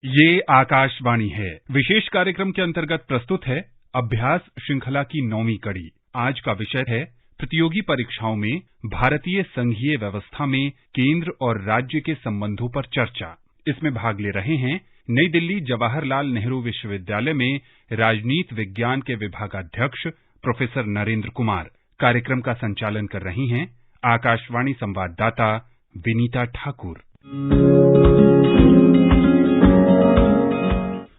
ये आकाशवाणी है। विशेष कार्यक्रम के अंतर्गत प्रस्तुत है अभ्यास श्रृंखला की 9वीं कड़ी। आज का विषय है प्रतियोगी परीक्षाओं में भारतीय संघीय व्यवस्था में केंद्र और राज्य के संबंधों पर चर्चा। इसमें भाग ले रहे हैं नई दिल्ली जवाहरलाल नेहरू विश्वविद्यालय में राजनीति विज्ञान के विभागाध्यक्ष प्रोफेसर नरेंद्र कुमार। कार्यक्रम का संचालन कर रही हैं आकाशवाणी संवाददाता विनीता ठाकुर।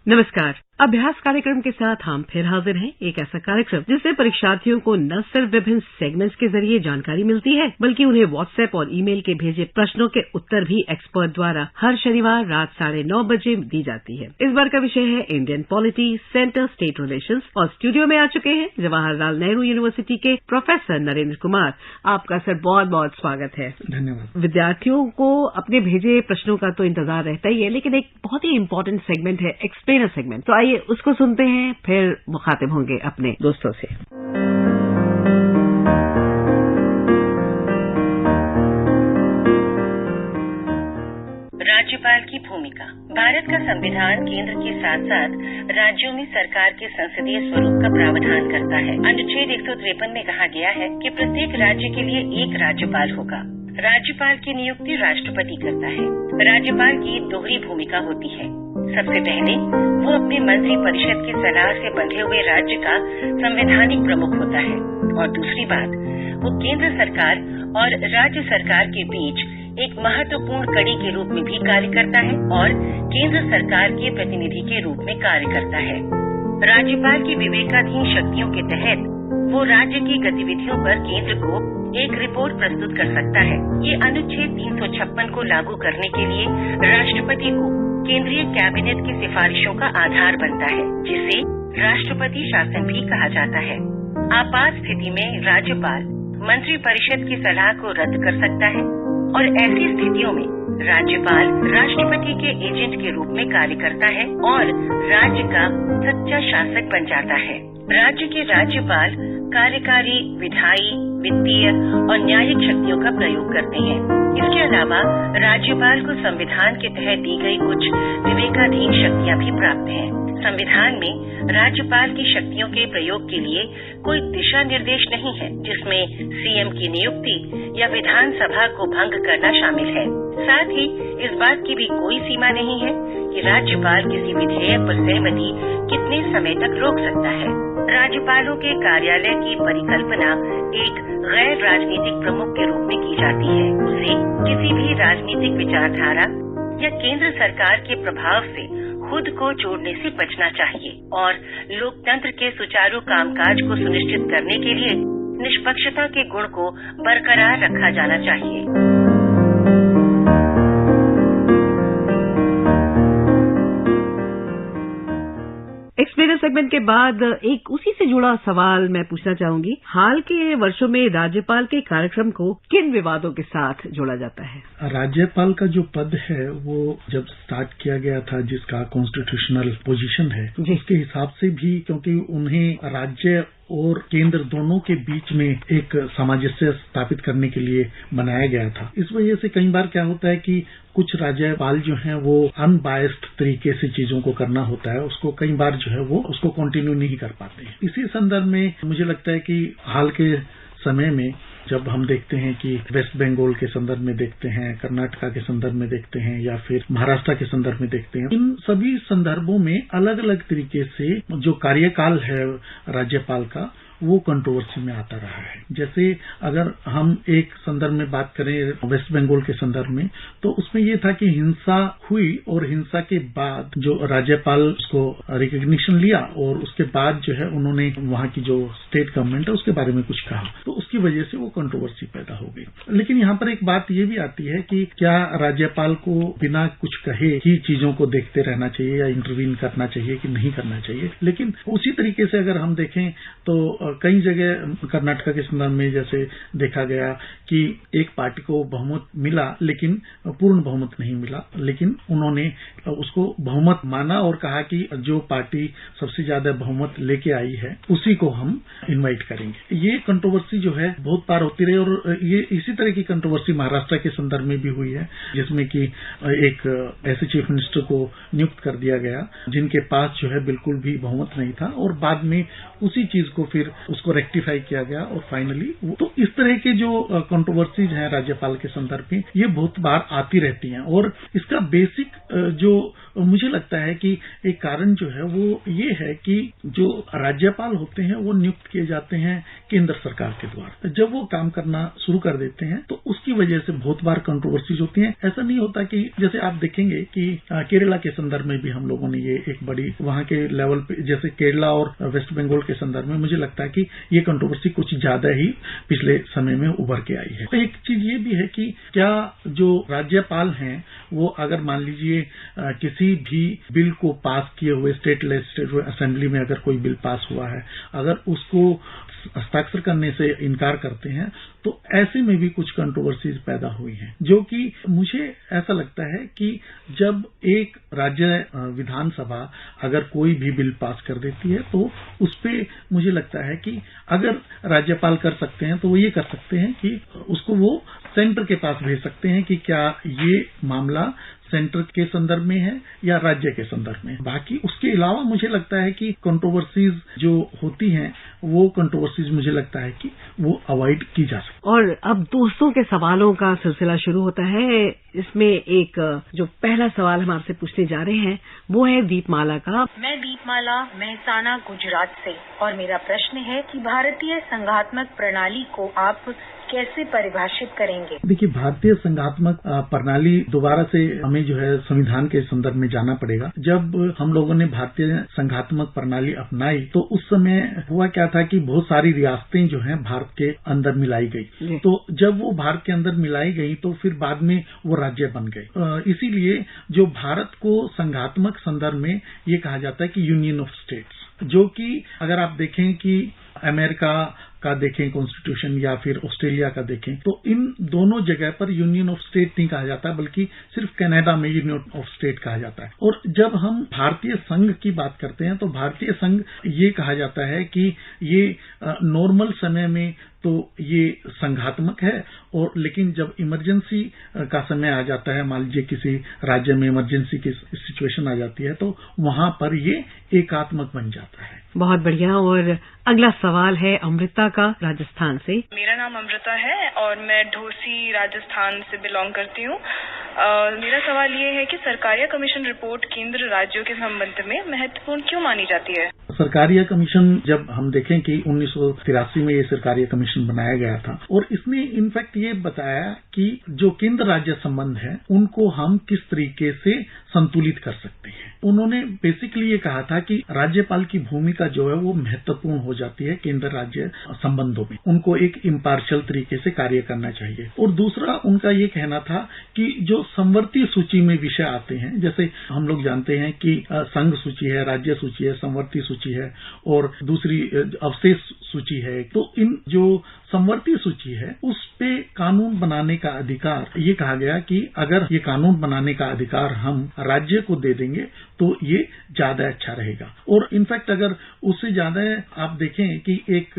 नमस्कार। अभ्यास कार्यक्रम के साथ हम फिर हाजिर हैं। एक ऐसा कार्यक्रम जिससे परीक्षार्थियों को न सिर्फ विभिन्न सेगमेंट्स के जरिए जानकारी मिलती है, बल्कि उन्हें व्हाट्सएप और ईमेल के भेजे प्रश्नों के उत्तर भी एक्सपर्ट द्वारा हर शनिवार रात 9:30 बजे दी जाती है। इस बार का विषय है Indian polity, centre state relations. और स्टूडियो में आ चुके हैं जवाहरलाल नेहरू यूनिवर्सिटी के प्रोफेसर नरेंद्र कुमार। आपका सर बहुत बहुत स्वागत है। धन्यवाद। विद्यार्थियों को अपने भेजे प्रश्नों का तो इंतजार रहता ही है, लेकिन एक बहुत ही इंपॉर्टेंट सेगमेंट है एक्सप्लेनर सेगमेंट। तो आइए उसको सुनते हैं, फिर मुखातिब होंगे अपने दोस्तों से। राज्यपाल की भूमिका। भारत का संविधान केंद्र के साथ साथ राज्यों में सरकार के संसदीय स्वरूप का प्रावधान करता है। अनुच्छेद 153 में कहा गया है कि प्रत्येक राज्य के लिए एक राज्यपाल होगा। राज्यपाल की नियुक्ति राष्ट्रपति करता है। राज्यपाल की दोहरी भूमिका होती है। सबसे पहले वो अपने मंत्री परिषद की सलाह से बंधे हुए राज्य का संवैधानिक प्रमुख होता है, और दूसरी बात वो केंद्र सरकार और राज्य सरकार के बीच एक महत्वपूर्ण कड़ी के रूप में भी कार्य करता है और केंद्र सरकार के प्रतिनिधि के रूप में कार्य करता है। राज्यपाल की विवेकाधीन शक्तियों के तहत वो राज्य की गतिविधियों पर केंद्र को एक रिपोर्ट प्रस्तुत कर सकता है। ये अनुच्छेद 356 को लागू करने के लिए राष्ट्रपति को केंद्रीय कैबिनेट की सिफारिशों का आधार बनता है, जिसे राष्ट्रपति शासन भी कहा जाता है। आपात स्थिति में राज्यपाल मंत्री परिषद की सलाह को रद्द कर सकता है और ऐसी स्थितियों में राज्यपाल राष्ट्रपति के एजेंट के रूप में कार्य करता है और राज्य का सच्चा शासक बन जाता है। राज्य के राज्यपाल कार्यकारी, विधायी, वित्तीय और न्यायिक शक्तियों का प्रयोग करते हैं। इसके अलावा राज्यपाल को संविधान के तहत दी गई कुछ विवेकाधीन शक्तियां भी प्राप्त हैं। संविधान में राज्यपाल की शक्तियों के प्रयोग के लिए कोई दिशा निर्देश नहीं है, जिसमें सीएम की नियुक्ति या विधानसभा को भंग करना शामिल है। साथ ही इस बात की भी कोई सीमा नहीं है कि राज्यपाल किसी विधेयक पर सहमति कितने समय तक रोक सकता है। राज्यपालों के कार्यालय की परिकल्पना एक गैर राजनीतिक प्रमुख के रूप में की जाती है। उसे किसी भी राजनीतिक विचारधारा या केंद्र सरकार के प्रभाव से खुद को जोड़ने से बचना चाहिए और लोकतंत्र के सुचारू कामकाज को सुनिश्चित करने के लिए निष्पक्षता के गुण को बरकरार रखा जाना चाहिए। एक्सप्लेनर सेगमेंट के बाद एक उसी से जुड़ा सवाल मैं पूछना चाहूंगी। हाल के वर्षों में राज्यपाल के कार्यक्रम को किन विवादों के साथ जोड़ा जाता है? राज्यपाल का जो पद है वो जब स्टार्ट किया गया था, जिसका कॉन्स्टिट्यूशनल पोजीशन है, उसके हिसाब से भी, क्योंकि उन्हें राज्य और केंद्र दोनों के बीच में एक सामंजस्य स्थापित करने के लिए बनाया गया था। इस वजह से कई बार क्या होता है कि कुछ राज्यपाल जो हैं वो अनबायस्ड तरीके से चीजों को करना होता है, उसको कई बार जो है वो उसको कंटिन्यू नहीं कर पाते हैं। इसी संदर्भ में मुझे लगता है कि हाल के समय में जब हम देखते हैं कि वेस्ट बंगाल के संदर्भ में देखते हैं, कर्नाटका के संदर्भ में देखते हैं, या फिर महाराष्ट्र के संदर्भ में देखते हैं, इन सभी संदर्भों में अलग अलग तरीके से जो कार्यकाल है राज्यपाल का वो कंट्रोवर्सी में आता रहा है। जैसे अगर हम एक संदर्भ में बात करें वेस्ट बंगाल के संदर्भ में, तो उसमें ये था कि हिंसा हुई और हिंसा के बाद जो राज्यपाल उसको रिकॉग्निशन लिया और उसके बाद जो है उन्होंने वहां की जो स्टेट गवर्नमेंट है उसके बारे में कुछ कहा, तो उसकी वजह से वो कंट्रोवर्सी पैदा हो गई। लेकिन यहाँ पर एक बात ये भी आती है कि क्या राज्यपाल को बिना कुछ कहे ही चीजों को देखते रहना चाहिए या इंटरवीन करना चाहिए कि नहीं करना चाहिए। लेकिन उसी तरीके से अगर हम देखें तो कई जगह कर्नाटका के संदर्भ में जैसे देखा गया कि एक पार्टी को बहुमत मिला लेकिन पूर्ण बहुमत नहीं मिला, लेकिन उन्होंने उसको बहुमत माना और कहा कि जो पार्टी सबसे ज्यादा बहुमत लेके आई है उसी को हम इनवाइट करेंगे। ये कंट्रोवर्सी जो है बहुत बार होती रही और ये इसी तरह की कंट्रोवर्सी महाराष्ट्र के संदर्भ में भी हुई है, जिसमें कि एक ऐसे चीफ मिनिस्टर को नियुक्त कर दिया गया जिनके पास जो है बिल्कुल भी बहुमत नहीं था और बाद में उसी चीज को फिर उसको रेक्टिफाई किया गया और फाइनली तो इस तरह के जो कंट्रोवर्सीज हैं राज्यपाल के संदर्भ में ये बहुत बार आती रहती हैं और इसका बेसिक जो मुझे लगता है कि एक कारण जो है वो ये है कि जो राज्यपाल होते हैं वो नियुक्त किए जाते हैं केंद्र सरकार के द्वारा। जब वो काम करना शुरू कर देते हैं तो उसकी वजह से बहुत बार कंट्रोवर्सीज होती हैं। ऐसा नहीं होता कि जैसे आप देखेंगे कि केरला के संदर्भ में भी हम लोगों ने ये एक बड़ी वहां के लेवल पे जैसे केरला और वेस्ट बंगाल के संदर्भ में मुझे लगता है कि ये कंट्रोवर्सी कुछ ज्यादा ही पिछले समय में उभर के आई है। तो एक चीज ये भी है कि क्या जो राज्यपाल हैं वो अगर मान लीजिए किसी भी बिल को पास किए हुए स्टेट लेजिस्लेटिव असेंबली में अगर कोई बिल पास हुआ है, अगर उसको हस्ताक्षर करने से इनकार करते हैं तो ऐसे में भी कुछ कंट्रोवर्सीज पैदा हुई हैं, जो कि मुझे ऐसा लगता है कि जब एक राज्य विधानसभा अगर कोई भी बिल पास कर देती है तो उस पे मुझे लगता है कि अगर राज्यपाल कर सकते हैं तो वो ये कर सकते हैं कि उसको वो सेंटर के पास भेज सकते हैं कि क्या ये मामला सेंटर के संदर्भ में है या राज्य के संदर्भ में। बाकी उसके अलावा मुझे लगता है कि कंट्रोवर्सीज जो होती हैं वो कंट्रोवर्सीज मुझे लगता है कि वो अवॉइड की जा सकती। और अब दोस्तों के सवालों का सिलसिला शुरू होता है। इसमें एक जो पहला सवाल हम आपसे पूछने जा रहे हैं वो है दीपमाला का। मैं दीपमाला मेहसाना गुजरात से और मेरा प्रश्न है कि भारतीय संघात्मक प्रणाली को आप कैसे परिभाषित करेंगे? देखिए, भारतीय संघात्मक प्रणाली दोबारा से हमें जो है संविधान के संदर्भ में जाना पड़ेगा। जब हम लोगों ने भारतीय संघात्मक प्रणाली अपनाई तो उस समय हुआ क्या था कि बहुत सारी रियासतें जो हैं भारत के अंदर मिलाई गई। तो जब वो भारत के अंदर मिलाई गई तो फिर बाद में वो राज्य बन गए। इसीलिए जो भारत को संघात्मक संदर्भ में ये कहा जाता है कि यूनियन ऑफ स्टेट्स, जो कि अगर आप देखें कि अमेरिका का देखें कॉन्स्टिट्यूशन या फिर ऑस्ट्रेलिया का देखें तो इन दोनों जगह पर यूनियन ऑफ स्टेट नहीं कहा जाता बल्कि सिर्फ कनाडा में यूनियन ऑफ स्टेट कहा जाता है। और जब हम भारतीय संघ की बात करते हैं तो भारतीय संघ ये कहा जाता है कि ये नॉर्मल समय में तो ये संघात्मक है और लेकिन जब इमरजेंसी का समय आ जाता है, मान लीजिए किसी राज्य में इमरजेंसी की सिचुएशन आ जाती है तो वहां पर ये एकात्मक बन जाता है। बहुत बढ़िया। और अगला सवाल है अमृता का राजस्थान से। मेरा नाम अमृता है और मैं ढोसी राजस्थान से बिलोंग करती हूँ। मेरा सवाल ये है कि सरकारिया कमीशन रिपोर्ट केंद्र राज्यों के संबंध में महत्वपूर्ण क्यों मानी जाती है? सरकारिया कमीशन जब हम देखें कि 1983 में ये सरकारिया कमीशन बनाया गया था और इसने इनफैक्ट ये बताया कि जो केंद्र राज्य संबंध है उनको हम किस तरीके से संतुलित कर सकते हैं। उन्होंने बेसिकली ये कहा था कि राज्यपाल की भूमिका जो है वो महत्वपूर्ण हो जाती है केंद्र राज्य संबंधों में, उनको एक इम्पार्शियल तरीके से कार्य करना चाहिए। और दूसरा उनका ये कहना था कि जो संवर्ती सूची में विषय आते हैं, जैसे हम लोग जानते हैं कि संघ सूची है, राज्य सूची है, संवर्ती सूची है और दूसरी अवशेष सूची है, तो इन जो संवर्ती सूची है उस पे कानून बनाने का अधिकार ये कहा गया कि अगर ये कानून बनाने का अधिकार हम राज्य को दे देंगे तो ये ज्यादा अच्छा रहेगा। और इनफैक्ट अगर उससे ज्यादा आप देखें कि एक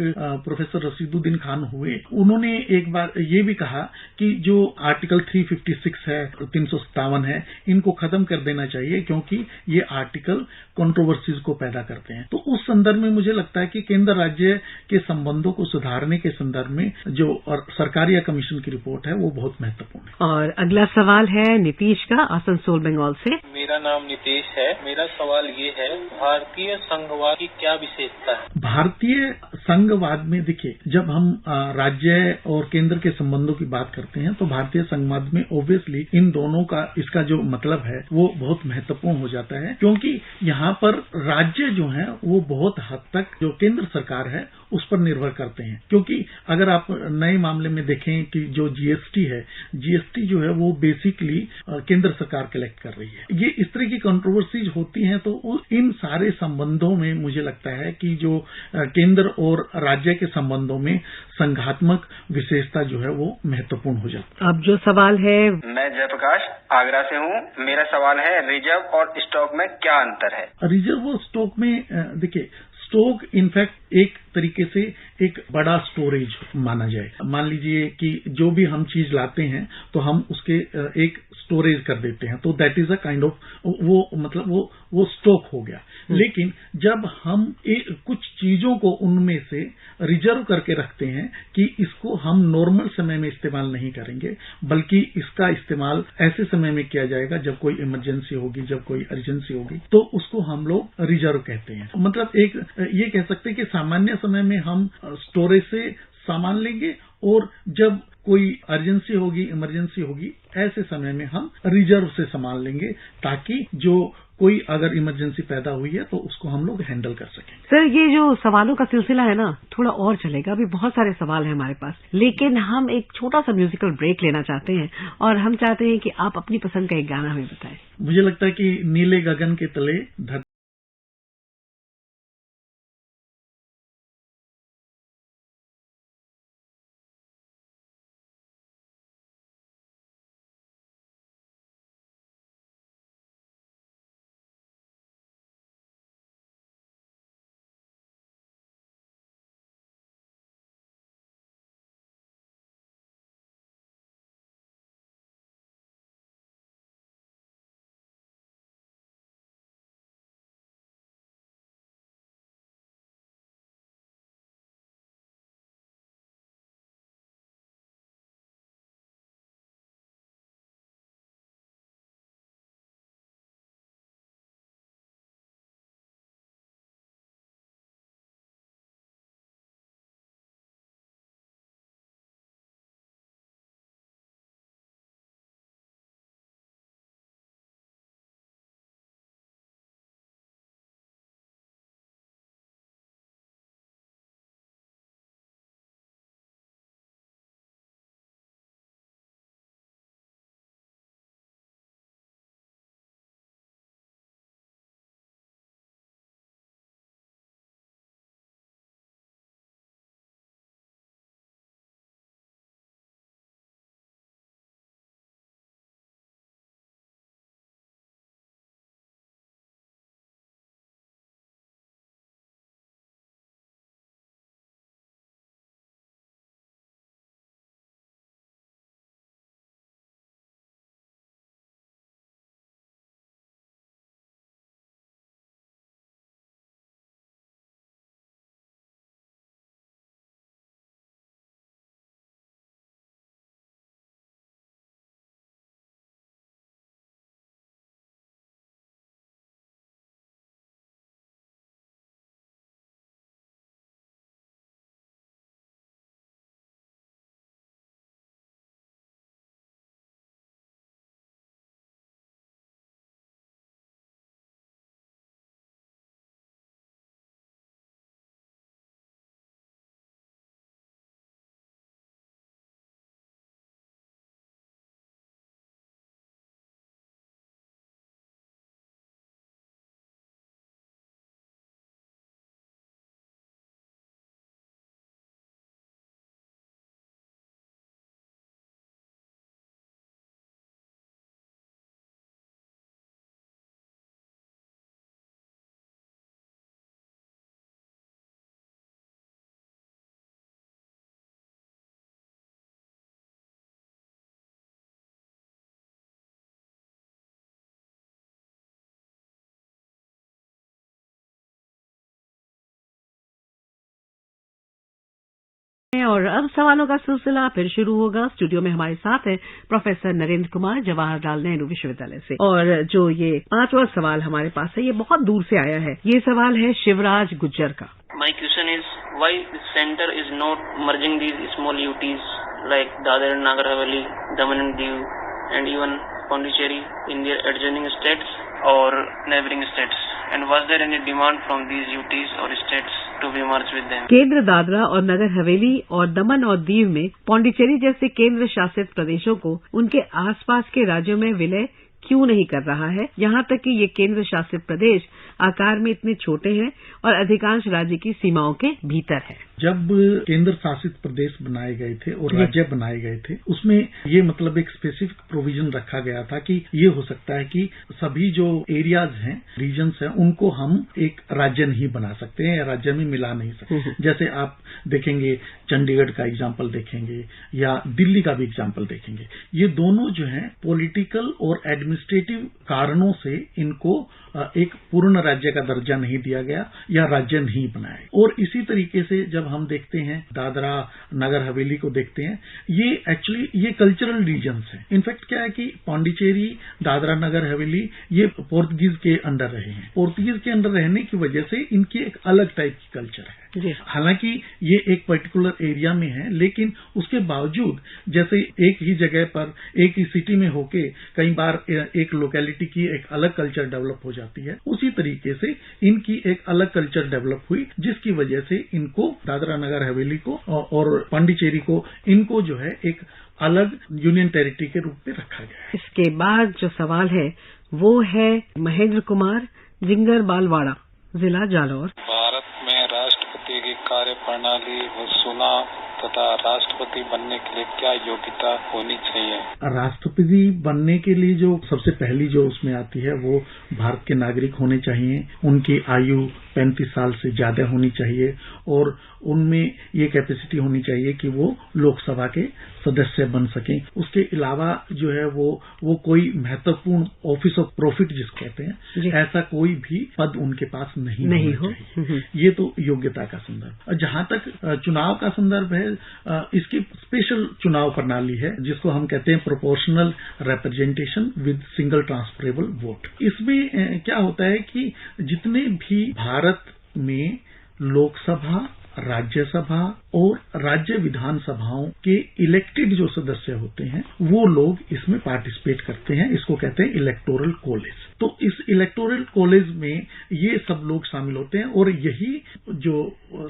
प्रोफेसर रशीदुद्दीन खान हुए, उन्होंने एक बार ये भी कहा कि जो आर्टिकल 356 है, 357 है, इनको खत्म कर देना चाहिए क्योंकि ये आर्टिकल कंट्रोवर्सीज को पैदा करते हैं। तो उस संदर्भ में मुझे लगता है कि केंद्र राज्य के संबंधों को सुधारने के संदर्भ में जो सरकारिया कमीशन की रिपोर्ट है वो बहुत महत्वपूर्ण है। और अगला सवाल है नीतीश का आसनसोल बंगाल से। मेरा नाम नीतीश है। मेरा सवाल ये है, भारतीय संघवाद की क्या विशेषता है? भारतीय संघवाद में देखिए, जब हम राज्य और केंद्र के संबंधों की बात करते हैं तो भारतीय संघवाद में ऑब्वियसली इन दोनों का इसका जो मतलब है वो बहुत महत्वपूर्ण हो जाता है, क्योंकि यहाँ पर राज्य जो है वो बहुत हद तक जो केंद्र सरकार है उस पर निर्भर करते हैं। क्योंकि अगर आप नए मामले में देखें कि जो जीएसटी है, जीएसटी जो है वो बेसिकली केंद्र सरकार कलेक्ट कर रही है। ये इस तरह की कंट्रोवर्सीज होती हैं, तो इन सारे संबंधों में मुझे लगता है कि जो केंद्र और राज्य के संबंधों में संघात्मक विशेषता जो है वो महत्वपूर्ण हो जाती है। अब जो सवाल है, मैं जयप्रकाश आगरा से हूँ। मेरा सवाल है रिजर्व और स्टॉक में क्या अंतर है? रिजर्व और स्टॉक में देखिए, स्टॉक इनफैक्ट एक तरीके से एक बड़ा स्टोरेज माना जाए। मान लीजिए कि जो भी हम चीज लाते हैं तो हम उसके एक स्टोरेज कर देते हैं, तो that is a kind of वो स्टॉक हो गया। लेकिन जब हम कुछ चीजों को उनमें से रिजर्व करके रखते हैं कि इसको हम नॉर्मल समय में इस्तेमाल नहीं करेंगे, बल्कि इसका इस्तेमाल ऐसे समय में किया जाएगा जब कोई इमरजेंसी होगी, जब कोई अर्जेंसी होगी, तो उसको हम लोग रिजर्व कहते हैं। मतलब एक ये कह सकते हैं कि सामान्य समय में हम स्टोरेज से सामान लेंगे और जब कोई अर्जेंसी होगी, इमरजेंसी होगी, ऐसे समय में हम रिजर्व से सामान लेंगे, ताकि जो कोई अगर इमरजेंसी पैदा हुई है तो उसको हम लोग हैंडल कर सकें। सर, ये जो सवालों का सिलसिला है ना, थोड़ा और चलेगा। अभी बहुत सारे सवाल हैं हमारे पास, लेकिन हम एक छोटा सा म्यूजिकल ब्रेक लेना चाहते हैं और हम चाहते हैं कि आप अपनी पसंद का एक गाना हमें बताएं। मुझे लगता है कि नीले गगन के तले और अब सवालों का सिलसिला फिर शुरू होगा। स्टूडियो में हमारे साथ हैं प्रोफेसर नरेंद्र कुमार, जवाहरलाल नेहरू विश्वविद्यालय से। और जो ये 5वां सवाल हमारे पास है, ये बहुत दूर से आया है। ये सवाल है शिवराज गुज्जर का। My question is why the center is not merging these small UTs like Dadar and Nagar Haveli, Daman and Diu, and even Pondicherry in their adjoining states or neighboring states? And was there any demand from these UTs or states to be merged with them. केंद्र दादरा और नगर हवेली और दमन और दीव में पौंडीचेरी जैसे केंद्र शासित प्रदेशों को उनके आसपास के राज्यों में विलय क्यों नहीं कर रहा है, यहाँ तक कि ये केंद्र शासित प्रदेश आकार में इतने छोटे हैं और अधिकांश राज्य की सीमाओं के भीतर है। जब केंद्र शासित प्रदेश बनाए गए थे और राज्य बनाए गए थे, उसमें ये मतलब एक स्पेसिफिक प्रोविजन रखा गया था कि ये हो सकता है कि सभी जो एरियाज हैं, रीजन्स हैं, उनको हम एक राज्य नहीं बना सकते हैं या राज्य में मिला नहीं सकते। जैसे आप देखेंगे चंडीगढ़ का एग्जाम्पल देखेंगे या दिल्ली का भी एग्जाम्पल देखेंगे, ये दोनों जो है पॉलिटिकल और एडमिनिस्ट्रेटिव कारणों से इनको एक पूर्ण राज्य का दर्जा नहीं दिया गया या राज्य नहीं बनाया। और इसी तरीके से जब हम देखते हैं दादरा नगर हवेली को देखते हैं, ये एक्चुअली ये कल्चरल रीजन्स हैं। इनफैक्ट क्या है कि पौंडीचेरी, दादरा नगर हवेली ये पोर्तुगीज के अंडर रहे हैं। पोर्तुगीज के अंडर रहने की वजह से इनकी एक अलग टाइप की कल्चर है। हालांकि ये एक पर्टिकुलर एरिया में है, लेकिन उसके बावजूद जैसे एक ही जगह पर एक ही सिटी में होके कई बार एक लोकेलिटी की एक अलग कल्चर डेवलप हो जाती है, उसी तरीके से इनकी एक अलग कल्चर डेवलप हुई, जिसकी वजह से इनको दादरा नगर हवेली को और पांडिचेरी को इनको जो है एक अलग यूनियन टेरिटरी के रूप में रखा गया है। इसके बाद जो सवाल है वो है महेंद्र कुमार जिंगर बालवाड़ा, जिला जालौर। भारत में राष्ट्रपति की कार्य प्रणाली व चुनाव तथा राष्ट्रपति बनने के लिए क्या योग्यता होनी चाहिए? राष्ट्रपति बनने के लिए जो सबसे पहली जो उसमें आती है वो भारत के नागरिक होने चाहिए, उनकी आयु 35 साल से ज्यादा होनी चाहिए और उनमें ये कैपेसिटी होनी चाहिए कि वो लोकसभा के सदस्य बन सकें। उसके अलावा जो है वो कोई महत्वपूर्ण ऑफिस ऑफ प्रॉफिट जिसको कहते हैं, ऐसा कोई भी पद उनके पास नहीं हो चाहिए। ये तो योग्यता का संदर्भ। जहां तक चुनाव का संदर्भ है, इसकी स्पेशल चुनाव प्रणाली है जिसको हम कहते हैं proportional representation with single transferable vote. इसमें क्या होता है कि जितने भी भारत में लोकसभा, राज्यसभा और राज्य विधानसभाओं के इलेक्टेड जो सदस्य होते हैं वो लोग इसमें पार्टिसिपेट करते हैं। इसको कहते हैं इलेक्टोरल कॉलेज। तो इस इलेक्टोरल कॉलेज में ये सब लोग शामिल होते हैं और यही जो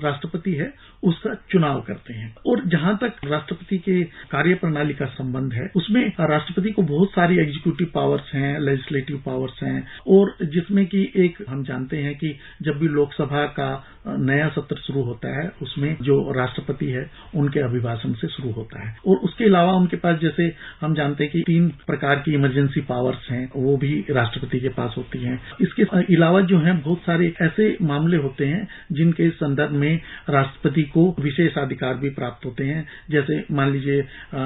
राष्ट्रपति है उसका चुनाव करते हैं। और जहां तक राष्ट्रपति के कार्य प्रणाली का संबंध है, उसमें राष्ट्रपति को बहुत सारी एग्जीक्यूटिव पावर्स हैं, लेजिस्लेटिव पावर्स हैं, और जिसमें कि एक हम जानते हैं कि जब भी लोकसभा का नया सत्र शुरू होता है उसमें जो राष्ट्रपति है उनके अभिभाषण से शुरू होता है। और उसके अलावा उनके पास जैसे हम जानते हैं कि 3 प्रकार की इमरजेंसी पावर्स हैं, वो भी राष्ट्रपति के पास होती हैं। इसके अलावा जो है बहुत सारे ऐसे मामले होते हैं जिनके संदर्भ में राष्ट्रपति को विशेषाधिकार भी प्राप्त होते हैं। जैसे मान लीजिए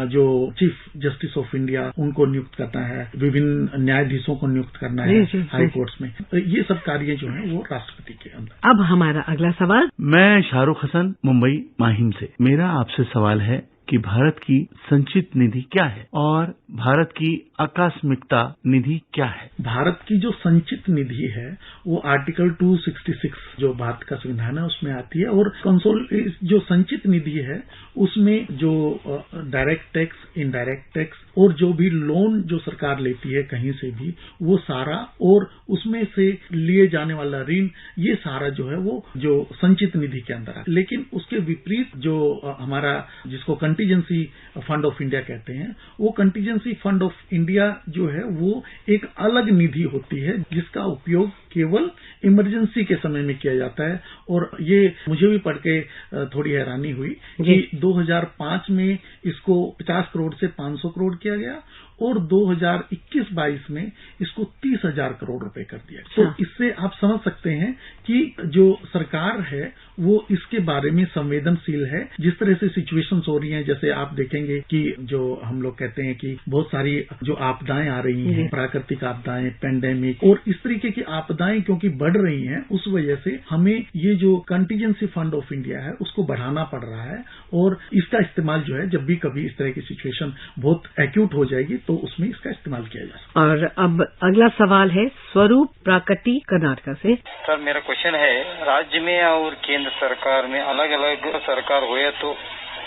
जो चीफ जस्टिस ऑफ इंडिया उनको नियुक्त करना है, विभिन्न न्यायाधीशों को नियुक्त करना है हाई कोर्ट्स में, ये सब कार्य जो है वो राष्ट्रपति के अंदर। अब हमारा अगला सवाल। मैं शाहरुख हसन, मुंबई माहिम से। मेरा आपसे सवाल है कि भारत की संचित निधि क्या है और भारत की आकस्मिकता निधि क्या है? भारत की जो संचित निधि है वो आर्टिकल 266 जो भारत का संविधान है उसमें आती है। और जो संचित निधि है उसमें जो डायरेक्ट टैक्स, इनडायरेक्ट टैक्स और जो भी लोन जो सरकार लेती है कहीं से भी, वो सारा और उसमें से लिए जाने वाला ऋण, ये सारा जो है वो जो संचित निधि के अंदर है। लेकिन उसके विपरीत जो हमारा जिसको कंटीजेंसी फंड ऑफ इंडिया कहते हैं, वो कंटीजेंसी फंड ऑफ इंडिया जो है वो एक अलग निधि होती है जिसका उपयोग केवल इमरजेंसी के समय में किया जाता है। और ये मुझे भी पढ़ के थोड़ी हैरानी हुई कि 2005 में इसको 50 करोड़ से 500 करोड़ किया गया और 2021-22 में इसको 30,000 करोड़ रुपए कर दिया। तो इससे आप समझ सकते हैं कि जो सरकार है वो इसके बारे में संवेदनशील है। जिस तरह से सिचुएशंस हो रही हैं, जैसे आप देखेंगे कि जो हम लोग कहते हैं कि बहुत सारी जो आपदाएं आ रही हैं, प्राकृतिक आपदाएं, पेंडेमिक और इस तरीके की आपदाएं क्योंकि बढ़ रही हैं, उस वजह से हमें ये जो कंटीजेंसी फंड ऑफ इंडिया है उसको बढ़ाना पड़ रहा है। और इसका इस्तेमाल जो है जब भी कभी इस तरह की सिचुएशन बहुत एक्यूट हो जाएगी तो उसमें इसका इस्तेमाल किया जा सकता है। और अब अगला सवाल है स्वरूप प्राकटी, कर्नाटक से। सर मेरा क्वेश्चन है, राज्य में और केंद्र सरकार में अलग अलग सरकार हुए तो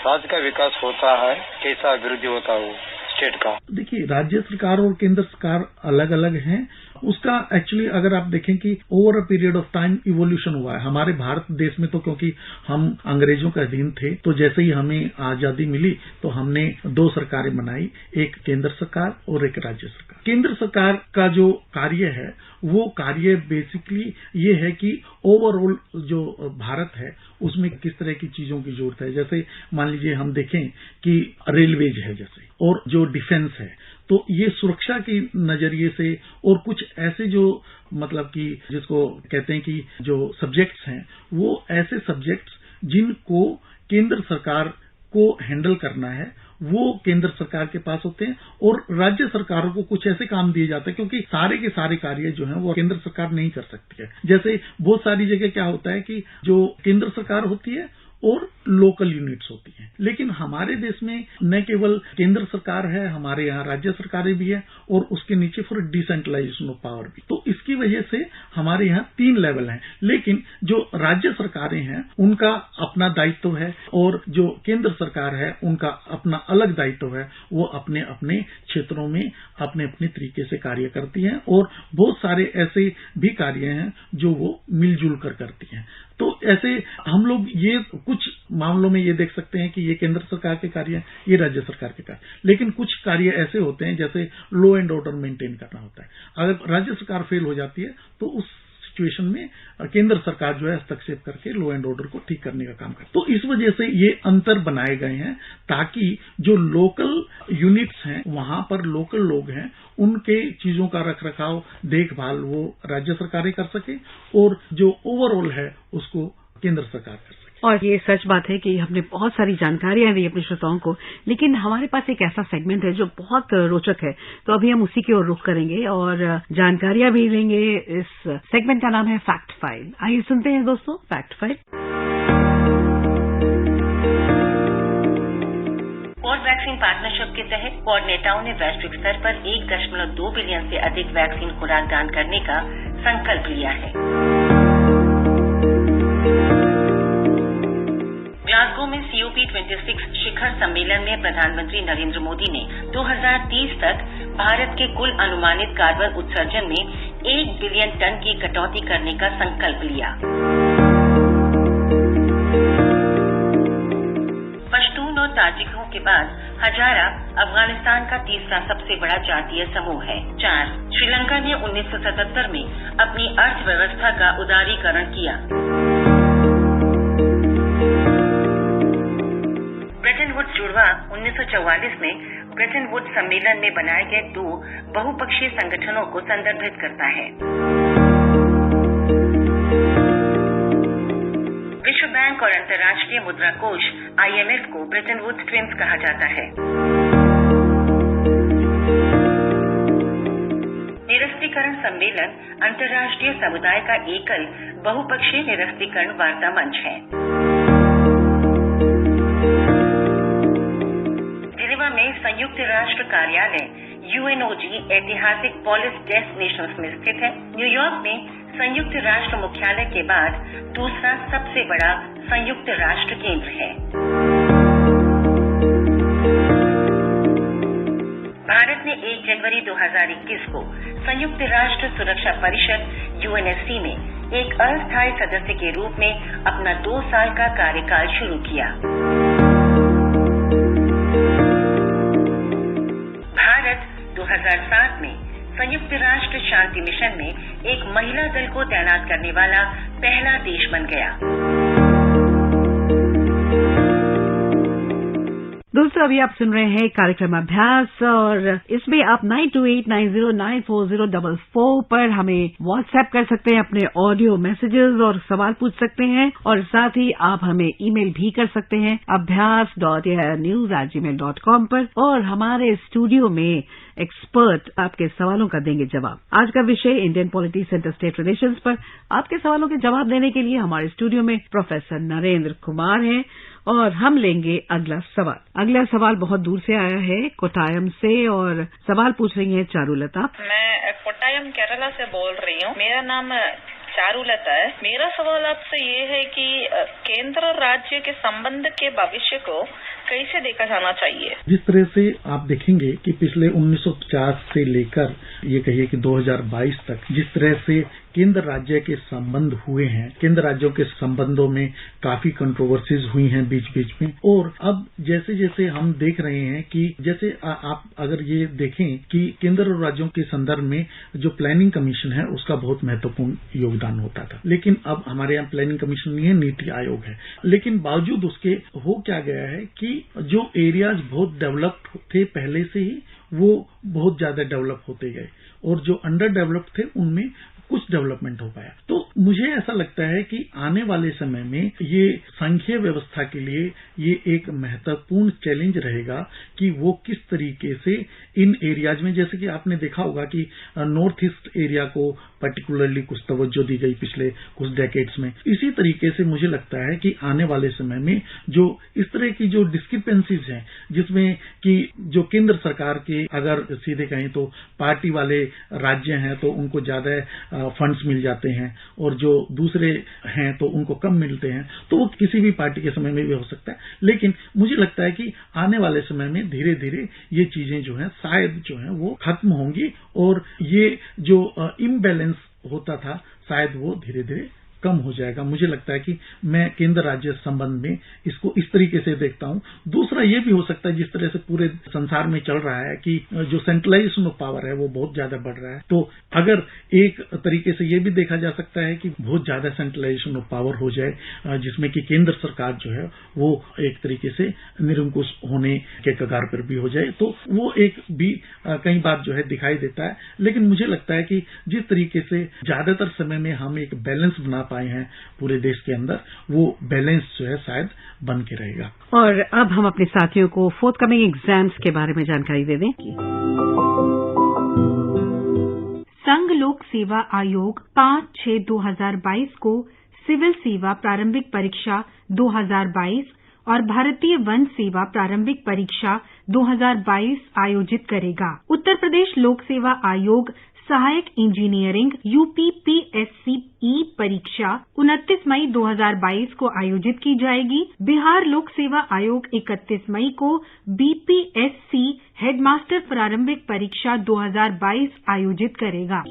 राज्य का विकास होता है, कैसा अभिवृद्धि होता है वो स्टेट का? देखिए, राज्य सरकार और केंद्र सरकार अलग अलग हैं उसका एक्चुअली अगर आप देखें कि over a period of time evolution हुआ है हमारे भारत देश में। तो क्योंकि हम अंग्रेजों के अधीन थे, तो जैसे ही हमें आजादी मिली तो हमने 2 सरकारें बनाई, एक केंद्र सरकार और एक राज्य सरकार। केंद्र सरकार का जो कार्य है वो कार्य बेसिकली ये है कि ओवरऑल जो भारत है उसमें किस तरह की चीजों की जरूरत है। जैसे मान लीजिए हम देखें कि रेलवेज है जैसे, और जो डिफेंस है, तो ये सुरक्षा के नजरिए से और कुछ ऐसे जो मतलब कि जिसको कहते हैं कि जो सब्जेक्ट्स हैं वो ऐसे सब्जेक्ट्स जिनको केंद्र सरकार को हैंडल करना है वो केंद्र सरकार के पास होते हैं, और राज्य सरकारों को कुछ ऐसे काम दिए जाते हैं क्योंकि सारे के सारे कार्य जो हैं वो केंद्र सरकार नहीं कर सकती है। जैसे बहुत सारी जगह क्या होता है कि जो केंद्र सरकार होती है और लोकल यूनिट्स होती हैं, लेकिन हमारे देश में न केवल केंद्र सरकार है, हमारे यहाँ राज्य सरकारें भी है और उसके नीचे फिर डिसेंट्रलाइजेशन ऑफ पावर भी। तो इसकी वजह से हमारे यहाँ 3 लेवल हैं, लेकिन जो राज्य सरकारें हैं उनका अपना दायित्व है और जो केंद्र सरकार है उनका अपना अलग दायित्व है। वो अपने अपने क्षेत्रों में अपने अपने तरीके से कार्य करती हैं और बहुत सारे ऐसे भी कार्य हैं जो वो मिलजुल कर करती हैं। तो ऐसे हम लोग ये कुछ मामलों में ये देख सकते हैं कि ये केंद्र सरकार के कार्य हैं, ये राज्य सरकार के कार्य, लेकिन कुछ कार्य ऐसे होते हैं जैसे लॉ एंड ऑर्डर मेंटेन करना होता है। अगर राज्य सरकार फेल हो जाती है तो उस सिचुएशन में केंद्र सरकार जो है हस्तक्षेप करके लॉ एंड ऑर्डर को ठीक करने का काम करती है। तो इस वजह से ये अंतर बनाए गए हैं ताकि जो लोकल यूनिट्स हैं वहां पर लोकल लोग हैं उनके चीजों का रखरखाव देखभाल वो राज्य सरकारें कर सके और जो ओवरऑल है उसको केंद्र सरकार कर सके। और ये सच बात है कि हमने बहुत सारी जानकारियां दी अपने श्रोताओं को, लेकिन हमारे पास एक ऐसा सेगमेंट है जो बहुत रोचक है, तो अभी हम उसी की ओर रुख करेंगे और जानकारियां भी लेंगे। इस सेगमेंट का नाम है फैक्ट फाइल। आइए सुनते हैं दोस्तों फैक्ट फाइल। कोवैक्सीन पार्टनरशिप के तहत क्वाड नेताओं ने वैश्विक स्तर पर 1.2 बिलियन से अधिक वैक्सीन खुराक दान करने का संकल्प लिया है। ग्लासगो में COP26 शिखर सम्मेलन में प्रधानमंत्री नरेंद्र मोदी ने 2030 तक भारत के कुल अनुमानित कार्बन उत्सर्जन में 1 बिलियन टन की कटौती करने का संकल्प लिया। पश्तून और ताजिकों के बाद हजारा अफगानिस्तान का तीसरा सबसे बड़ा जातीय समूह है। 4. श्रीलंका ने 1977 में अपनी अर्थव्यवस्था का उदारीकरण किया। ब्रेटन वुड्स जुड़वा 1944 में ब्रेटन वुड्स सम्मेलन में बनाए गए 2 बहुपक्षीय संगठनों को संदर्भित करता है। विश्व बैंक और अंतर्राष्ट्रीय मुद्रा कोष IMF को ब्रेटन वुड्स ट्विन्स कहा जाता है। निरस्तीकरण सम्मेलन अंतर्राष्ट्रीय समुदाय का एकल बहुपक्षीय निरस्तीकरण वार्ता मंच है। जिनेवा में संयुक्त राष्ट्र कार्यालय UNOG ऐतिहासिक पोलिस डेस्टिनेशंस में स्थित है। न्यूयॉर्क में संयुक्त राष्ट्र मुख्यालय के बाद दूसरा सबसे बड़ा संयुक्त राष्ट्र केंद्र है। भारत ने 1 जनवरी 2021 को संयुक्त राष्ट्र सुरक्षा परिषद UNSC में एक अस्थायी सदस्य के रूप में अपना 2 साल का कार्यकाल शुरू किया। भारत 2007 में संयुक्त राष्ट्र शांति मिशन में एक महिला दल को तैनात करने वाला पहला देश बन गया। दोस्तों अभी आप सुन रहे हैं कार्यक्रम अभ्यास और इसमें आप 9289094044 पर हमें व्हाट्सएप कर सकते हैं, अपने ऑडियो मैसेजेस और सवाल पूछ सकते हैं और साथ ही आप हमें ईमेल भी कर सकते हैं abhyas.news@gmail.com पर और हमारे स्टूडियो में एक्सपर्ट आपके सवालों का देंगे जवाब। आज का विषय Indian polity centre state relations पर आपके सवालों के जवाब देने के लिए हमारे स्टूडियो में प्रोफेसर नरेंद्र कुमार हैं और हम लेंगे अगला सवाल। अगला सवाल बहुत दूर से आया है कोट्टायम से और सवाल पूछ रही हैं चारुलता। मैं कोट्टायम केरला से बोल रही हूँ। मेरा नाम चारुलता है। मेरा सवाल आपसे ये है कि केंद्र और राज्य के संबंध के भविष्य को कैसे देखा जाना चाहिए? जिस तरह से आप देखेंगे कि पिछले 1950 से लेकर ये कहिए कि 2022 तक जिस तरह से केंद्र राज्य के संबंध हुए हैं, केंद्र राज्यों के संबंधों में काफी कंट्रोवर्सीज हुई हैं बीच बीच में, और अब जैसे जैसे हम देख रहे हैं कि जैसे आप अगर ये देखें कि केंद्र और राज्यों के संदर्भ में जो प्लानिंग कमीशन है उसका बहुत महत्वपूर्ण योगदान होता था, लेकिन अब हमारे यहाँ प्लानिंग कमीशन नहीं है, नीति आयोग है। लेकिन बावजूद उसके हो क्या गया है कि जो एरियाज बहुत डेवलप्ड थे पहले से ही वो बहुत ज्यादा डेवलप होते गए और जो अंडर डेवलप्ड थे उनमें कुछ डेवलपमेंट हो पाया। तो मुझे ऐसा लगता है कि आने वाले समय में ये संघीय व्यवस्था के लिए ये एक महत्वपूर्ण चैलेंज रहेगा कि वो किस तरीके से इन एरियाज में, जैसे कि आपने देखा होगा कि नॉर्थ ईस्ट एरिया को पर्टिकुलरली कुछ तवज्जो दी गई पिछले कुछ डेकेड्स में, इसी तरीके से मुझे लगता है कि आने वाले समय में जो इस तरह की जो डिस्क्रिपेंसीज हैं जिसमें कि जो केंद्र सरकार के अगर सीधे कहें तो पार्टी वाले राज्य हैं तो उनको ज्यादा फंड्स मिल जाते हैं और जो दूसरे हैं तो उनको कम मिलते हैं, तो वो किसी भी पार्टी के समय में भी हो सकता है। लेकिन मुझे लगता है कि आने वाले समय में धीरे धीरे ये चीजें जो हैं शायद जो हैं वो खत्म होंगी और ये जो इम्बैलेंस होता था शायद वो धीरे धीरे कम हो जाएगा। मुझे लगता है कि मैं केंद्र राज्य संबंध में इसको इस तरीके से देखता हूं। दूसरा ये भी हो सकता है जिस तरह से पूरे संसार में चल रहा है कि जो सेंट्रलाइजेशन ऑफ पावर है वो बहुत ज्यादा बढ़ रहा है, तो अगर एक तरीके से ये भी देखा जा सकता है कि बहुत ज्यादा सेंट्रलाइजेशन ऑफ पावर हो जाए जिसमें कि केंद्र सरकार जो है वो एक तरीके से निरंकुश होने के कगार पर भी हो जाए, तो वो एक भी कई बार जो है दिखाई देता है। लेकिन मुझे लगता है कि जिस तरीके से ज्यादातर समय में हम एक बैलेंस बना पाए हैं पूरे देश के अंदर, वो बैलेंस जो है शायद बन के रहेगा। और अब हम अपने साथियों को फोर्थकमिंग एग्जाम्स के बारे में जानकारी दे दें। संघ लोक सेवा आयोग 5/6/2022 को सिविल सेवा प्रारंभिक परीक्षा 2022 और भारतीय वन सेवा प्रारंभिक परीक्षा 2022 आयोजित करेगा। उत्तर प्रदेश लोक सेवा आयोग सहायक इंजीनियरिंग UPPSC-E परीक्षा 29 मई 2022 को आयोजित की जाएगी। बिहार लोक सेवा आयोग 31 मई को BPSC हेडमास्टर प्रारंभिक परीक्षा 2022 आयोजित करेगा।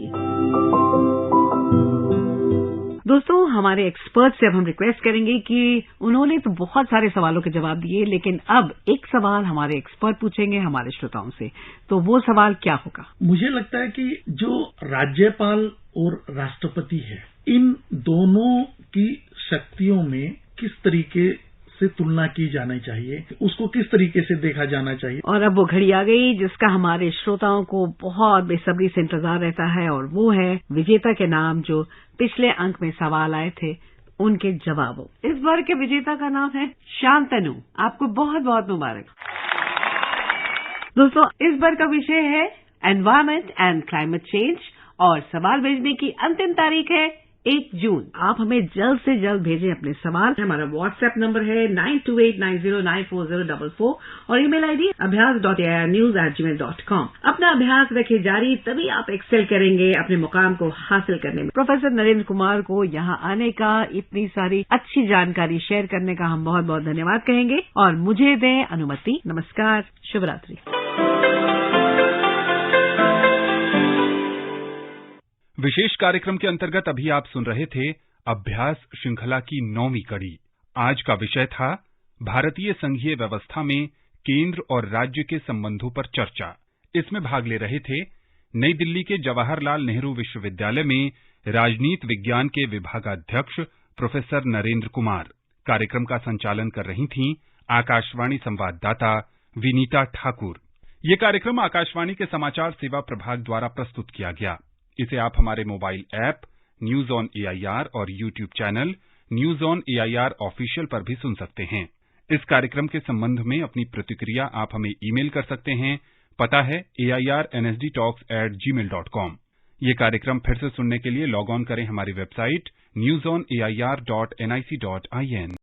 दोस्तों, हमारे एक्सपर्ट से अब हम रिक्वेस्ट करेंगे कि उन्होंने तो बहुत सारे सवालों के जवाब दिए, लेकिन अब एक सवाल हमारे एक्सपर्ट पूछेंगे हमारे श्रोताओं से, तो वो सवाल क्या होगा? मुझे लगता है कि जो राज्यपाल और राष्ट्रपति है, इन दोनों की शक्तियों में किस तरीके से तुलना की जानी चाहिए, उसको किस तरीके से देखा जाना चाहिए। और अब वो घड़ी आ गई जिसका हमारे श्रोताओं को बहुत बेसब्री से इंतजार रहता है, और वो है विजेता के नाम जो पिछले अंक में सवाल आए थे उनके जवाबों। इस बार के विजेता का नाम है शांतनु। आपको बहुत बहुत मुबारक। दोस्तों, इस बार का विषय है एनवायरमेंट एंड क्लाइमेट चेंज और सवाल भेजने की अंतिम तारीख है 1 जून। आप हमें जल्द से जल्द भेजें अपने सवाल। हमारा व्हाट्सएप नंबर है 9289094044 और ईमेल आईडी abhyas.airnews@gmail.com। अपना अभ्यास रखे जारी, तभी आप एक्सेल करेंगे अपने मुकाम को हासिल करने में। प्रोफेसर नरेंद्र कुमार को यहाँ आने का, इतनी सारी अच्छी जानकारी शेयर करने का हम बहुत बहुत धन्यवाद कहेंगे और मुझे दें अनुमति। नमस्कार, शुभ रात्रि। विशेष कार्यक्रम के अंतर्गत अभी आप सुन रहे थे अभ्यास श्रृंखला की 9वीं कड़ी। आज का विषय था भारतीय संघीय व्यवस्था में केंद्र और राज्य के संबंधों पर चर्चा। इसमें भाग ले रहे थे नई दिल्ली के जवाहरलाल नेहरू विश्वविद्यालय में राजनीति विज्ञान के विभागाध्यक्ष प्रोफेसर नरेंद्र कुमार। कार्यक्रम का संचालन कर रही थीं आकाशवाणी संवाददाता विनीता ठाकुर। ये कार्यक्रम आकाशवाणी के समाचार सेवा प्रभाग द्वारा प्रस्तुत किया गया। इसे आप हमारे mobile app news on AIR और YouTube channel news on AIR official पर भी सुन सकते हैं। इस कार्यक्रम के संबंध में अपनी प्रतिक्रिया आप हमें ईमेल कर सकते हैं। पता है airnsdtalks@gmail.com। ये कार्यक्रम फिर से सुनने के लिए लॉग ऑन करें हमारी वेबसाइट newsonair.nic.in।